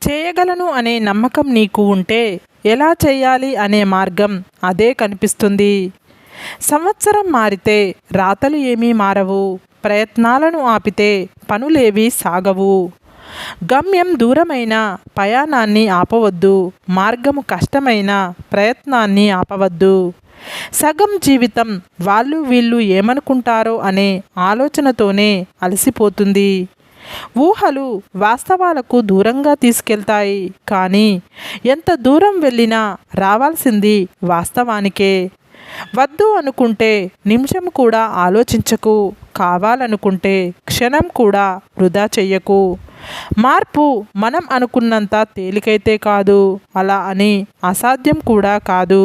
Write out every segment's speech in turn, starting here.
చేయగలను అనే నమ్మకం నీకు ఉంటే ఎలా చేయాలి అనే మార్గం అదే కనిపిస్తుంది. సంవత్సరం మారితే రాతలు ఏమీ మారవు. ప్రయత్నాలను ఆపితే పనులేవీ సాగవు. గమ్యం దూరమైన ప్రయాణాన్ని ఆపవద్దు. మార్గము కష్టమైన ప్రయత్నాన్ని ఆపవద్దు. సగం జీవితం వాళ్ళు వీళ్ళు ఏమనుకుంటారో అనే ఆలోచనతోనే అలసిపోతుంది. ఊహలు వాస్తవాలకు దూరంగా తీసుకెళ్తాయి, కానీ ఎంత దూరం వెళ్ళినా రావాల్సింది వాస్తవానికే. వద్దు అనుకుంటే నిమిషం కూడా ఆలోచించకు. కావాలనుకుంటే క్షణం కూడా వృధా చెయ్యకు. మార్పు మనం అనుకున్నంత తేలికైతే కాదు, అలా అని అసాధ్యం కూడా కాదు.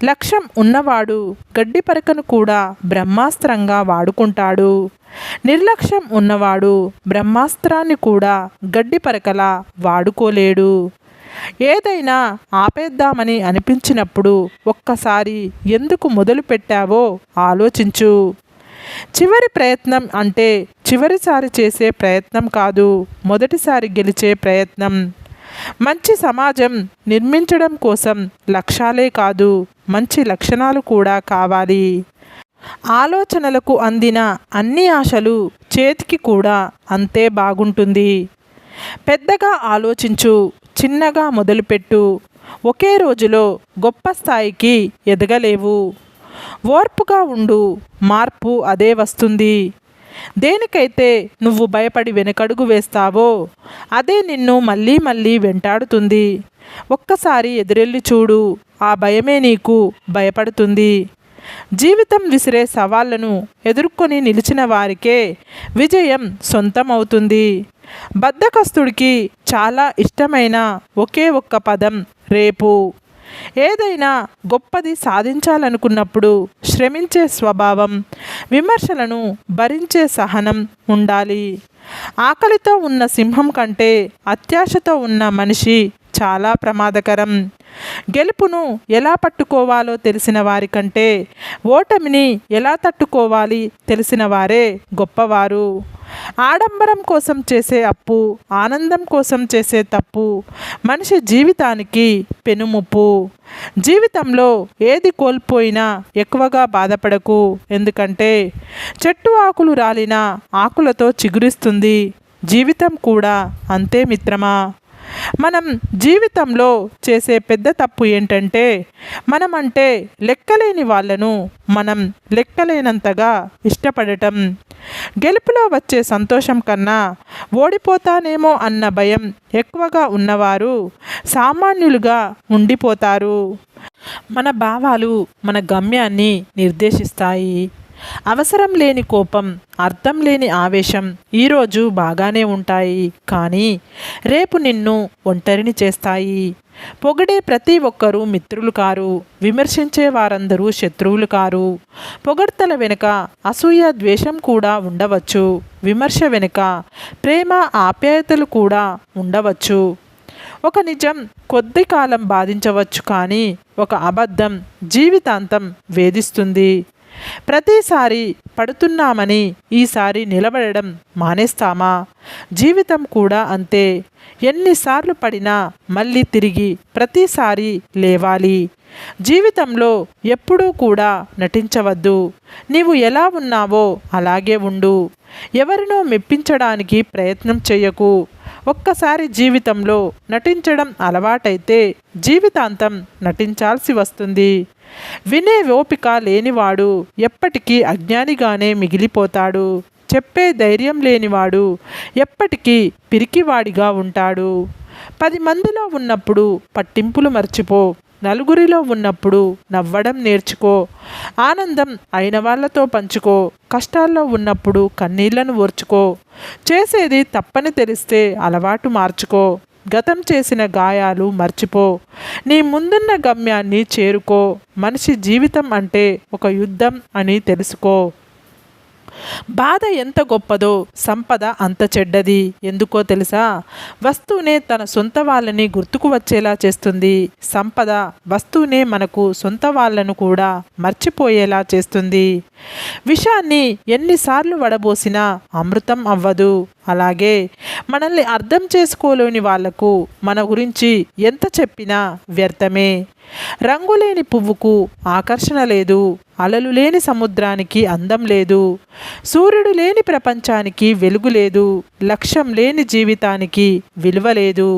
లక్ష్యం ఉన్నవాడు గడ్డి పరకను కూడా బ్రహ్మాస్త్రంగా వాడుకుంటాడు. నిర్లక్ష్యం ఉన్నవాడు బ్రహ్మాస్త్రాన్ని కూడా గడ్డి పరకలా వాడుకోలేడు. ఏదైనా ఆపేద్దామని అనిపించినప్పుడు ఒక్కసారి ఎందుకు మొదలు పెట్టావో ఆలోచించు. చివరి ప్రయత్నం అంటే చివరిసారి చేసే ప్రయత్నం కాదు, మొదటిసారి గెలిచే ప్రయత్నం. మంచి సమాజం నిర్మించడం కోసం లక్ష్యాలే కాదు, మంచి లక్షణాలు కూడా కావాలి. ఆలోచనలకు అందిన అన్ని ఆశలు చేతికి కూడా అంతే బాగుంటుంది. పెద్దగా ఆలోచించు, చిన్నగా మొదలుపెట్టు. ఒకే రోజులో గొప్ప స్థాయికి ఎదగలేవు. ఓర్పుగా ఉండు, మార్పు అదే వస్తుంది. దేనికైతే నువ్వు భయపడి వెనకడుగు వేస్తావో అదే నిన్ను మళ్ళీ మళ్ళీ వెంటాడుతుంది. ఒక్కసారి ఎదురెళ్ళి చూడు, ఆ భయమే నీకు భయపడుతుంది. జీవితం విసిరే సవాళ్లను ఎదుర్కొని నిలిచిన వారికే విజయం సొంతమవుతుంది. బద్ధకస్తుడికి చాలా ఇష్టమైన ఒకే ఒక్క పదం రేపు. ఏదైనా గొప్పది సాధించాలనుకున్నప్పుడు శ్రమించే స్వభావం, విమర్శలను భరించే సహనం ఉండాలి. ఆకలితో ఉన్న సింహం కంటే అత్యాశతో ఉన్న మనిషి చాలా ప్రమాదకరం. గెలుపును ఎలా పట్టుకోవాలో తెలిసిన వారికంటే ఓటమిని ఎలా తట్టుకోవాలి తెలిసిన వారే గొప్పవారు. ఆడంబరం కోసం చేసే అప్పు, ఆనందం కోసం చేసే తప్పు మనిషి జీవితానికి పెనుముప్పు. జీవితంలో ఏది కోల్పోయినా ఎక్కువగా బాధపడకు, ఎందుకంటే చెట్టు ఆకులు రాలిన ఆకులతో చిగురిస్తుంది. జీవితం కూడా అంతే మిత్రమా. మనం జీవితంలో చేసే పెద్ద తప్పు ఏంటంటే మనమంటే లెక్కలేని వాళ్ళను మనం లెక్కలేనంతగా ఇష్టపడటం. గెలుపులో వచ్చే సంతోషం కన్నా ఓడిపోతానేమో అన్న భయం ఎక్కువగా ఉన్నవారు సామాన్యులుగా ఉండిపోతారు. మన భావాలు మన గమ్యాన్ని నిర్దేశిస్తాయి. అవసరం లేని కోపం, అర్థం లేని ఆవేశం ఈరోజు బాగానే ఉంటాయి, కానీ రేపు నిన్ను ఒంటరిని చేస్తాయి. పొగిడే ప్రతి ఒక్కరూ మిత్రులు కారు, విమర్శించే వారందరూ శత్రువులు కారు. పొగడ్తల వెనుక అసూయ, ద్వేషం కూడా ఉండవచ్చు. విమర్శ వెనుక ప్రేమ, ఆప్యాయతలు కూడా ఉండవచ్చు. ఒక నిజం కొద్ది కాలం బాధించవచ్చు, కానీ ఒక అబద్ధం జీవితాంతం వేధిస్తుంది. ప్రతిసారి పడుతున్నామని ఈసారి నిలబడడం మానేస్తామా? జీవితం కూడా అంతే. ఎన్నిసార్లు పడినా మళ్ళీ తిరిగి ప్రతిసారి లేవాలి. జీవితంలో ఎప్పుడూ కూడా నటించవద్దు. నీవు ఎలా ఉన్నావో అలాగే ఉండు. ఎవరినో మెప్పించడానికి ప్రయత్నం చేయకు. ఒక్కసారి జీవితంలో నటించడం అలవాటైతే జీవితాంతం నటించాల్సి వస్తుంది. వినే ఓపిక లేనివాడు ఎప్పటికీ అజ్ఞానిగానే మిగిలిపోతాడు. చెప్పే ధైర్యం లేనివాడు ఎప్పటికీ పిరికివాడిగా ఉంటాడు. 10 మందిలో ఉన్నప్పుడు పట్టింపులు మర్చిపో. నలుగురిలో ఉన్నప్పుడు నవ్వడం నేర్చుకో. ఆనందం అయిన వాళ్ళతో పంచుకో. కష్టాల్లో ఉన్నప్పుడు కన్నీళ్లను ఓర్చుకో. చేసేది తప్పని తెలిస్తే అలవాటు మార్చుకో. గతం చేసిన గాయాలు మర్చిపో. నీ ముందున్న గమ్యాన్ని చేరుకో. మనిషి జీవితం అంటే ఒక యుద్ధం అని తెలుసుకో. బాధ ఎంత గొప్పదో సంపద అంత చెడ్డది. ఎందుకో తెలుసా? వస్తువునే తన సొంత వాళ్ళని గుర్తుకు వచ్చేలా చేస్తుంది. సంపద వస్తువునే మనకు సొంత వాళ్ళను కూడా మర్చిపోయేలా చేస్తుంది. విషాన్ని ఎన్నిసార్లు వడబోసినా అమృతం అవ్వదు. అలాగే మనల్ని అర్థం చేసుకోలేని వాళ్లకు మన గురించి ఎంత చెప్పినా వ్యర్థమే. రంగులేని పువ్వుకు ఆకర్షణ లేదు, అలలు లేని సముద్రానికి అందం లేదు, సూర్యుడు లేని ప్రపంచానికి వెలుగు లేదు, లక్ష్యం లేని జీవితానికి విలువ లేదు.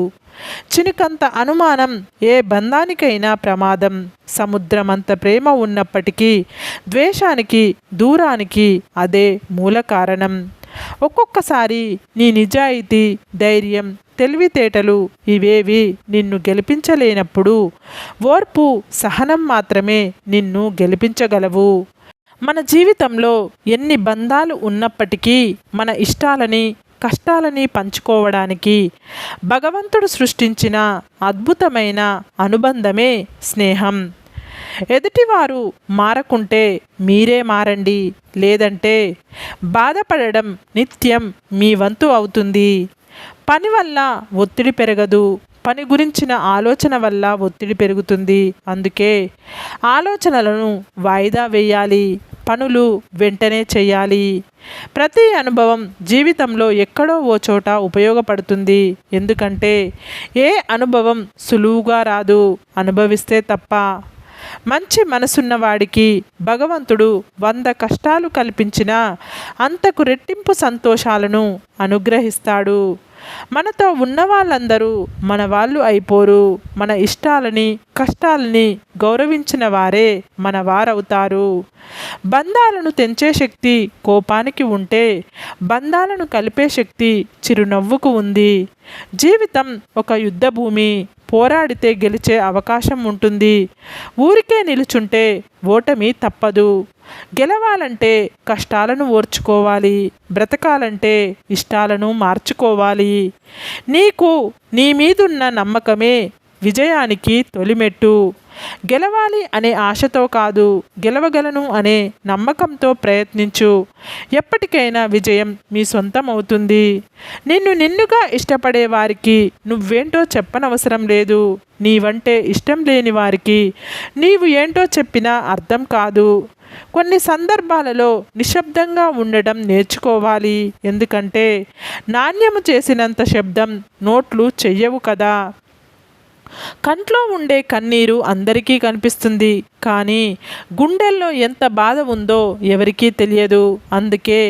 చినుకంత అనుమానం ఏ బంధానికైనా ప్రమాదం. సముద్రమంత ప్రేమ ఉన్నప్పటికీ ద్వేషానికి, దూరానికి అదే మూల కారణం. ఒక్కొక్కసారి నీ నిజాయితీ, ధైర్యం, తెలివితేటలు ఇవేవి నిన్ను గెలిపించలేనప్పుడు ఓర్పు, సహనం మాత్రమే నిన్ను గెలిపించగలవు. మన జీవితంలో ఎన్ని బంధాలు ఉన్నప్పటికీ మన ఇష్టాలని, కష్టాలని పంచుకోవడానికి భగవంతుడు సృష్టించిన అద్భుతమైన అనుబంధమే స్నేహం. ఎదుటివారు మారకుంటే మీరే మారండి, లేదంటే బాధపడడం నిత్యం మీ వంతు అవుతుంది. పని వల్ల ఒత్తిడి పెరగదు, పని గురించిన ఆలోచన వల్ల ఒత్తిడి పెరుగుతుంది. అందుకే ఆలోచనలను వాయిదా వేయాలి, పనులు వెంటనే చేయాలి. ప్రతి అనుభవం జీవితంలో ఎక్కడో ఓ చోట ఉపయోగపడుతుంది. ఎందుకంటే ఏ అనుభవం సులువుగా రాదు, అనుభవిస్తే తప్ప. మంచి మనసున్నవాడికి భగవంతుడు 100 కష్టాలు కల్పించినా అంతకు రెట్టింపు సంతోషాలను అనుగ్రహిస్తాడు. మనతో ఉన్న వాళ్ళందరూ మన వాళ్ళు అయిపోరు. మన ఇష్టాలని, కష్టాలని గౌరవించిన వారే మన వారవుతారు. బంధాలను తెంచే శక్తి కోపానికి ఉంటే బంధాలను కలిపే శక్తి చిరునవ్వుకు ఉంది. జీవితం ఒక యుద్ధ భూమి. పోరాడితే గెలిచే అవకాశం ఉంటుంది. ఊరికే నిలుచుంటే ఓటమి తప్పదు. గెలవాలంటే కష్టాలను ఓర్చుకోవాలి, బ్రతకాలంటే ఇష్టాలను మార్చుకోవాలి. నీకు నీ మీదున్న నమ్మకమే విజయానికి తొలిమెట్టు. గెలవాలి అనే ఆశతో కాదు, గెలవగలను అనే నమ్మకంతో ప్రయత్నించు. ఎప్పటికైనా విజయం మీ సొంతం అవుతుంది. నిన్నుగా ఇష్టపడే వారికి నువ్వేంటో చెప్పనవసరం లేదు. నీవంటే ఇష్టం లేని వారికి నీవు ఏంటో చెప్పినా అర్థం కాదు. కొన్ని సందర్భాలలో నిశ్శబ్దంగా ఉండడం నేర్చుకోవాలి. ఎందుకంటే నాణ్యము చేసినంత శబ్దం నోట్లు చెయ్యవు కదా. కంట్లో ఉండే కన్నీరు అందరికీ కనిపిస్తుంది, కానీ గుండెల్లో ఎంత బాధ ఉందో ఎవరికీ తెలియదు. అందుకే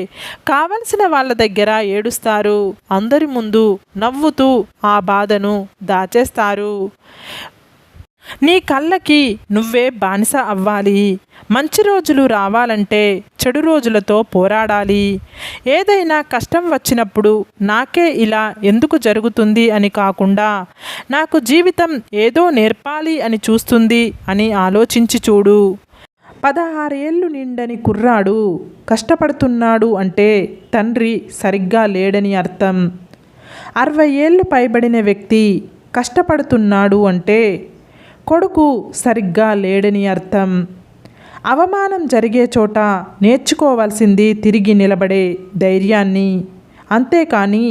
కావలసిన వాళ్ళ దగ్గర ఏడుస్తారు, అందరి ముందు నవ్వుతూ ఆ బాధను దాచేస్తారు. నీ కళ్ళకి నువ్వే బానిస అవ్వాలి. మంచి రోజులు రావాలంటే చెడు రోజులతో పోరాడాలి. ఏదైనా కష్టం వచ్చినప్పుడు నాకే ఇలా ఎందుకు జరుగుతుంది అని కాకుండా నాకు జీవితం ఏదో నేర్పాలి అని చూస్తుంది అని ఆలోచించి చూడు. 16 ఏళ్ళు నిండని కుర్రాడు కష్టపడుతున్నాడు అంటే తండ్రి సరిగ్గా లేడని అర్థం. 60 ఏళ్ళు పైబడిన వ్యక్తి కష్టపడుతున్నాడు అంటే కొడుకు సరిగ్గా లేడని అర్థం. అవమానం జరిగే చోట నేర్చుకోవాల్సింది తిరిగి నిలబడే ధైర్యాన్ని, అంతేకాని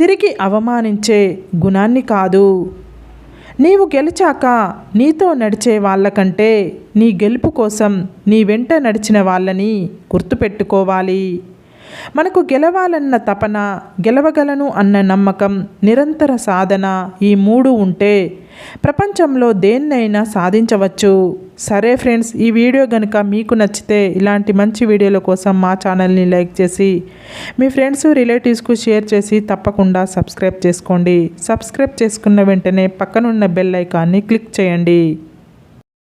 తిరిగి అవమానించే గుణాన్ని కాదు. నీవు గెలిచాక నీతో నడిచే వాళ్ళకంటే నీ గెలుపు కోసం నీ వెంట నడిచిన వాళ్ళని గుర్తుపెట్టుకోవాలి. మనకు గెలవాలన్న తపన, గెలవగలను అన్న నమ్మకం, నిరంతర సాధన, ఈ 3 ఉంటే ప్రపంచంలో దేన్నైనా సాధించవచ్చు. సరే ఫ్రెండ్స్, ఈ వీడియో కనుక మీకు నచ్చితే ఇలాంటి మంచి వీడియోల కోసం మా ఛానల్ని లైక్ చేసి మీ ఫ్రెండ్స్, రిలేటివ్స్కు షేర్ చేసి తప్పకుండా సబ్స్క్రైబ్ చేసుకోండి. సబ్స్క్రైబ్ చేసుకున్న వెంటనే పక్కనున్న బెల్ ఐకాన్ని క్లిక్ చేయండి.